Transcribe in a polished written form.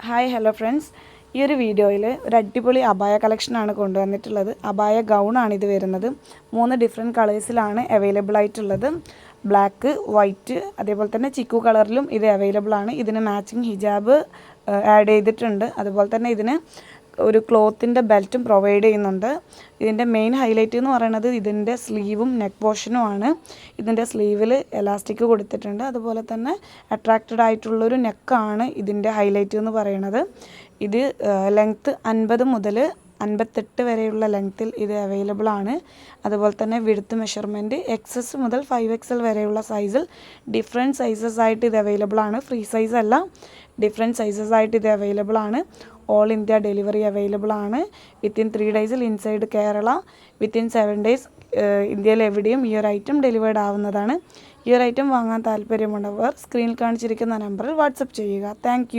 Hi hello friends, ഈ ഒരു വീഡിയോയിൽ ഒരു അടിപൊളി അബായ കളക്ഷനാണ് കൊണ്ടുവന്നിട്ടുള്ളത്. അബായ ഗൗണാണ് ഇത് വരുന്നത്. 3 ഡിഫറെൻറ്റ് കളേഴ്സിലാണ് അവൈലബിൾ ആയിട്ടുള്ളത്. ബ്ലാക്ക്, വൈറ്റ്, അതേപോലെ തന്നെ ചിക്കു കളറിലും ഇത് അവൈലബിൾ ആണ്. ഇതിന് മാച്ചിങ് ഹിജാബ് ആഡ് ചെയ്തിട്ടുണ്ട്. അതുപോലെ തന്നെ ഇതിന് ഒരു ക്ലോത്തിൻ്റെ ബെൽറ്റും പ്രൊവൈഡ് ചെയ്യുന്നുണ്ട്. ഇതിൻ്റെ മെയിൻ ഹൈലൈറ്റ് എന്ന് പറയുന്നത് ഇതിൻ്റെ സ്ലീവും നെക്ക് പോർഷനുമാണ്. ഇതിൻ്റെ സ്ലീവിൽ എലാസ്റ്റിക് കൊടുത്തിട്ടുണ്ട്. അതുപോലെ തന്നെ അട്രാക്റ്റഡ് ആയിട്ടുള്ളൊരു നെക്കാണ് ഇതിൻ്റെ ഹൈലൈറ്റ് എന്ന് പറയുന്നത്. ഇത് ലെങ്ത്ത് 50 മുതൽ 58 വരെയുള്ള ലെങ്ത്തിൽ ഇത് അവൈലബിൾ ആണ്. അതുപോലെ തന്നെ വിഡ്ത്ത് മെഷർമെൻറ്റ് XS മുതൽ 5XL വരെയുള്ള സൈസിൽ ഡിഫറെൻറ്റ് സൈസസ് ആയിട്ട് ഇത് അവൈലബിൾ ആണ്. ഫ്രീ സൈസ് അല്ല, ഡിഫറെൻറ്റ് സൈസസ് ആയിട്ട് ഇത് അവൈലബിൾ ആണ്. ഓൾ ഇന്ത്യ ഡെലിവറി അവൈലബിൾ ആണ്. വിത്തിൻ 3 ഡേയ്സിൽ ഇൻസൈഡ് കേരള, വിത്തിൻ 7 ഡേയ്സ് ഇന്ത്യയിൽ എവിടെയും ഈ ഒരു ഐറ്റം ഡെലിവേർഡ് ആവുന്നതാണ്. ഈ ഒരു ഐറ്റം വാങ്ങാൻ താല്പര്യമുള്ളവർ സ്ക്രീനിൽ കാണിച്ചിരിക്കുന്ന നമ്പറിൽ വാട്സപ്പ് ചെയ്യുക. താങ്ക്